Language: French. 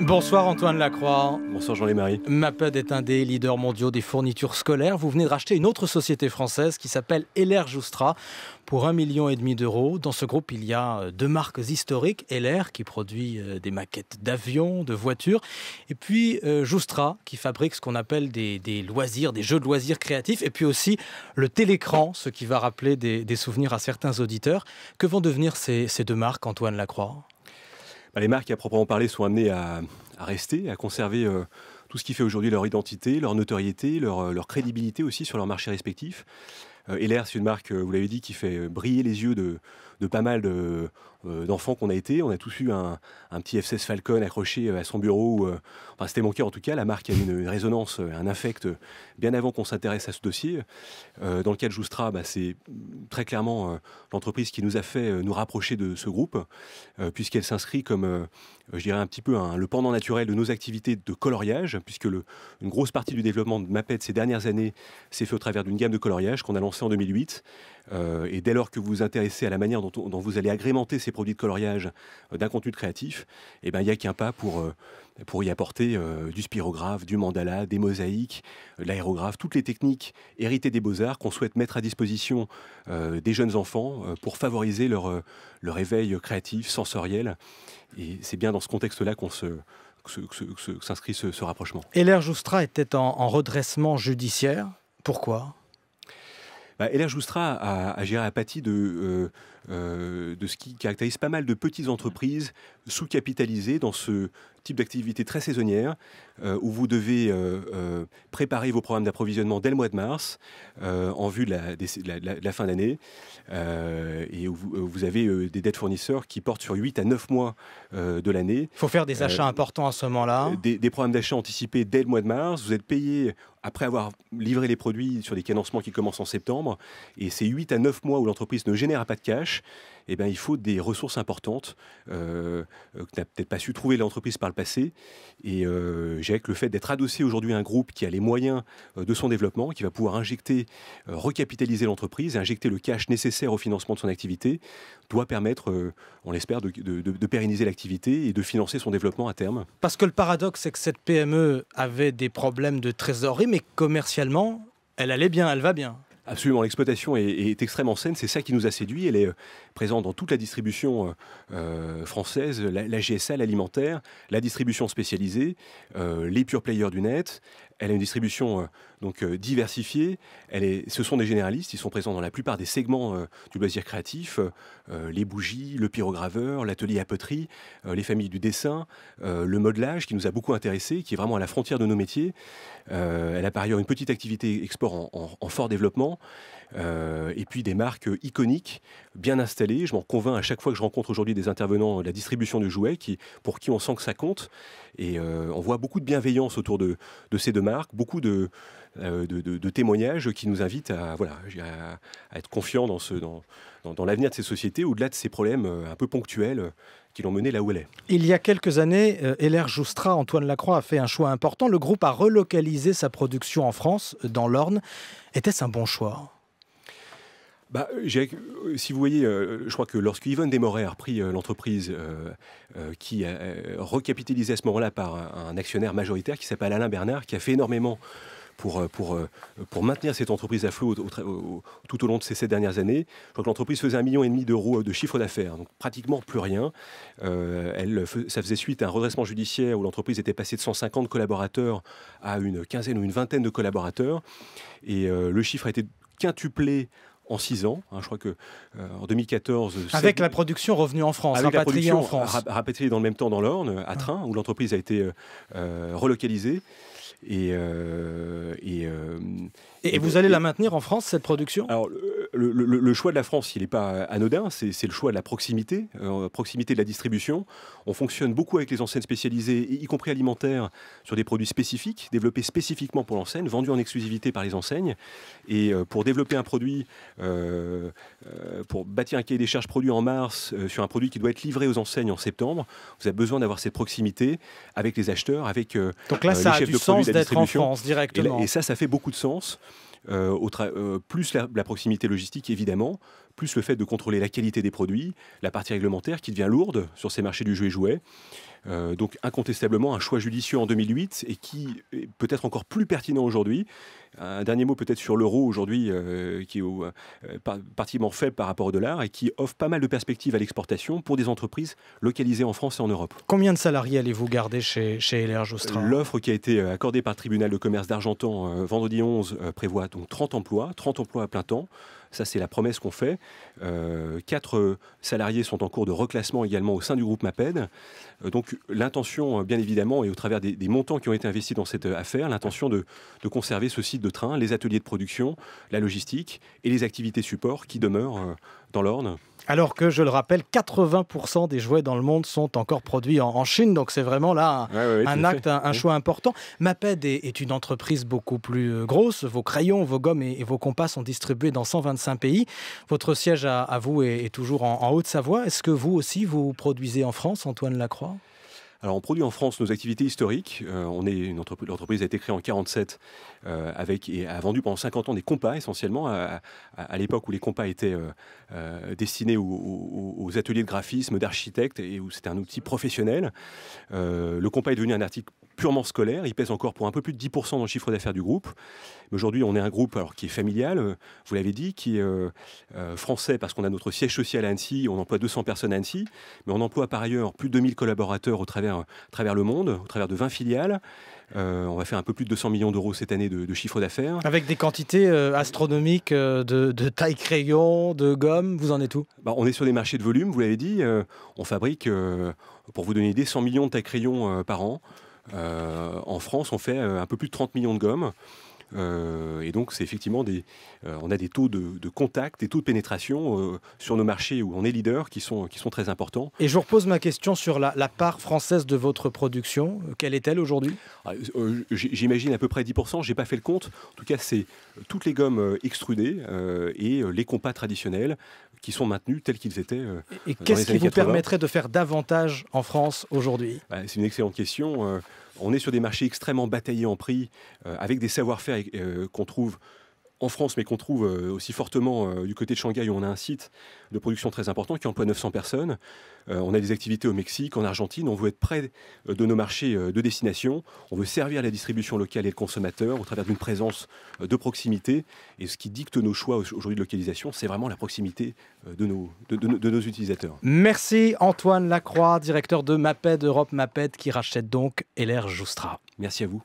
Bonsoir Antoine Lacroix. Bonsoir Jean-Lémarie. Maped est un des leaders mondiaux des fournitures scolaires. Vous venez de racheter une autre société française qui s'appelle Heller Joustra pour 1,5 million d'euros. Dans ce groupe, il y a deux marques historiques. Heller qui produit des maquettes d'avions, de voitures. Et puis Joustra qui fabrique ce qu'on appelle des loisirs, des jeux de loisirs créatifs. Et puis aussi le télécran, ce qui va rappeler des souvenirs à certains auditeurs. Que vont devenir ces deux marques, Antoine Lacroix ? Les marques, à proprement parler, sont amenées à rester, à conserver tout ce qui fait aujourd'hui leur identité, leur notoriété, leur crédibilité aussi sur leur marché respectif. Heller, c'est une marque, vous l'avez dit, qui fait briller les yeux de pas mal d'enfants qu'on a été. On a tous eu un petit F-16 Falcon accroché à son bureau. Enfin, c'était mon cas en tout cas. La marque a une résonance, un affect bien avant qu'on s'intéresse à ce dossier. Dans le cas de Joustra, c'est très clairement l'entreprise qui nous a fait nous rapprocher de ce groupe, puisqu'elle s'inscrit comme, je dirais un petit peu le pendant naturel de nos activités de coloriage, puisque une grosse partie du développement de Maped ces dernières années s'est fait au travers d'une gamme de coloriage qu'on a lancée en 2008. Et dès lors que vous vous intéressez à la manière dont vous allez agrémenter ces produits de coloriage d'un contenu créatif, il n'y a qu'un pas pour y apporter du spirographe, du mandala, des mosaïques, de l'aérographe, toutes les techniques héritées des beaux-arts qu'on souhaite mettre à disposition des jeunes enfants pour favoriser leur éveil créatif, sensoriel. Et c'est bien dans ce contexte-là qu'on s'inscrit ce rapprochement. Heller Joustra était en redressement judiciaire. Pourquoi ? Heller Joustra a pâti de ce qui caractérise pas mal de petites entreprises sous-capitalisées dans ce type d'activité très saisonnière où vous devez préparer vos programmes d'approvisionnement dès le mois de mars en vue de la fin d'année et où vous avez des dettes fournisseurs qui portent sur 8 à 9 mois de l'année. Il faut faire des achats importants à ce moment-là. Des programmes d'achat anticipés dès le mois de mars. Vous êtes payé après avoir livré les produits sur des cadencements qui commencent en septembre. Et ces 8 à 9 mois où l'entreprise ne génère pas de cash, il faut des ressources importantes que n'a peut-être pas su trouver l'entreprise par le passé. Et je dirais que le fait d'être adossé aujourd'hui à un groupe qui a les moyens de son développement, qui va pouvoir injecter, recapitaliser l'entreprise et injecter le cash nécessaire au financement de son activité, doit permettre, on l'espère, de pérenniser l'activité et de financer son développement à terme. Parce que le paradoxe, c'est que cette PME avait des problèmes de trésorerie, mais commercialement, elle allait bien, elle va bien. Absolument, l'exploitation est extrêmement saine, c'est ça qui nous a séduit. Elle est présente dans toute la distribution française, la GSA, l'alimentaire, la distribution spécialisée, les pure players du net. Elle a une distribution diversifiée. Ce sont des généralistes, ils sont présents dans la plupart des segments du loisir créatif, les bougies, le pyrograveur, l'atelier à poterie, les familles du dessin, le modelage qui nous a beaucoup intéressés, qui est vraiment à la frontière de nos métiers. Elle a par ailleurs une petite activité export en fort développement. Et puis des marques iconiques, bien installées. Je m'en convainc à chaque fois que je rencontre aujourd'hui des intervenants de la distribution du jouet pour qui on sent que ça compte. Et on voit beaucoup de bienveillance autour de ces deux marques, beaucoup de témoignages qui nous invitent à être confiants dans l'avenir de ces sociétés, au-delà de ces problèmes un peu ponctuels qui l'ont menée là où elle est. Il y a quelques années, Heller Joustra, Antoine Lacroix, a fait un choix important. Le groupe a relocalisé sa production en France, dans l'Orne. Était-ce un bon choix ? Si vous voyez, je crois que lorsque Yvonne Desmarais a repris l'entreprise qui a recapitalisé à ce moment-là par un actionnaire majoritaire qui s'appelle Alain Bernard, qui a fait énormément pour maintenir cette entreprise à flot tout au long de ces 7 dernières années. Je crois que l'entreprise faisait 1,5 million d'euros de chiffre d'affaires, donc pratiquement plus rien. Ça faisait suite à un redressement judiciaire où l'entreprise était passée de 150 collaborateurs à une quinzaine ou une vingtaine de collaborateurs. Et le chiffre a été quintuplé en 6 ans. Je crois qu'en 2014... Avec la production revenue en France, rapatriée en France. Rapatriée dans le même temps dans l'Orne, à Train, où l'entreprise a été relocalisée. Et vous allez la maintenir en France, cette production ? Alors, le choix de la France, il n'est pas anodin, c'est le choix de la proximité de la distribution. On fonctionne beaucoup avec les enseignes spécialisées, y compris alimentaires, sur des produits spécifiques, développés spécifiquement pour l'enseigne, vendus en exclusivité par les enseignes. Et pour développer un produit, pour bâtir un cahier des charges produit en mars, sur un produit qui doit être livré aux enseignes en septembre, vous avez besoin d'avoir cette proximité avec les acheteurs, avec Donc là, ça les a chefs du de produits sens de la d'être en distribution. France directement. Et ça fait beaucoup de sens. plus la proximité logistique évidemment, plus le fait de contrôler la qualité des produits, la partie réglementaire qui devient lourde sur ces marchés du jeu et jouet. Donc incontestablement un choix judicieux en 2008 et qui est peut-être encore plus pertinent aujourd'hui. Un dernier mot peut-être sur l'euro aujourd'hui qui est particulièrement faible par rapport au dollar et qui offre pas mal de perspectives à l'exportation pour des entreprises localisées en France et en Europe. Combien de salariés allez-vous garder chez LR Joustra? L'offre qui a été accordée par le tribunal de commerce d'Argentan vendredi 11 prévoit donc 30 emplois à plein temps. Ça, c'est la promesse qu'on fait. 4 salariés sont en cours de reclassement également au sein du groupe MAPED. Donc l'intention, bien évidemment, et au travers des montants qui ont été investis dans cette affaire, l'intention de conserver ce site de train, les ateliers de production, la logistique et les activités support qui demeurent dans l'Orne. Alors que, je le rappelle, 80% des jouets dans le monde sont encore produits en Chine. Donc c'est vraiment là un acte, un choix important. MAPED est une entreprise beaucoup plus grosse. Vos crayons, vos gommes et vos compas sont distribués dans 125 pays. Votre siège à vous est toujours en Haute-Savoie. Est-ce que vous aussi, vous produisez en France, Antoine Lacroix ? Alors on produit en France nos activités historiques. L'entreprise a été créée en 1947 et a vendu pendant 50 ans des compas essentiellement, à l'époque où les compas étaient destinés aux ateliers de graphisme, d'architectes et où c'était un outil professionnel. Le compas est devenu un article purement scolaire. Il pèse encore pour un peu plus de 10% dans le chiffre d'affaires du groupe. Mais aujourd'hui, on est un groupe qui est familial, vous l'avez dit, qui est français parce qu'on a notre siège social à Annecy. On emploie 200 personnes à Annecy, mais on emploie par ailleurs plus de 2000 collaborateurs au travers le monde, au travers de 20 filiales. On va faire un peu plus de 200 millions d'euros cette année de chiffre d'affaires. Avec des quantités astronomiques de taille crayon, de gomme, vous en êtes où ? On est sur des marchés de volume, vous l'avez dit. On fabrique, pour vous donner une idée, 100 millions de taille crayon par an. En France, on fait un peu plus de 30 millions de gommes. Et donc, c'est effectivement on a des taux de contact, des taux de pénétration sur nos marchés où on est leader qui sont très importants. Et je vous repose ma question sur la part française de votre production. Quelle est-elle aujourd'hui ? J'imagine à peu près 10%. Je n'ai pas fait le compte. En tout cas, c'est toutes les gommes extrudées et les compas traditionnels qui sont maintenus tels qu'ils étaient. Et qu'est-ce qui vous permettrait de faire davantage en France aujourd'hui ? C'est une excellente question. On est sur des marchés extrêmement bataillés en prix, avec des savoir-faire qu'on trouve en France, mais qu'on trouve aussi fortement du côté de Shanghai, où on a un site de production très important qui emploie 900 personnes. On a des activités au Mexique, en Argentine. On veut être près de nos marchés de destination. On veut servir la distribution locale et le consommateur au travers d'une présence de proximité. Et ce qui dicte nos choix aujourd'hui de localisation, c'est vraiment la proximité de nos utilisateurs. Merci Antoine Lacroix, directeur de MAPED Europe MAPED, qui rachète donc LR Joustra. Merci à vous.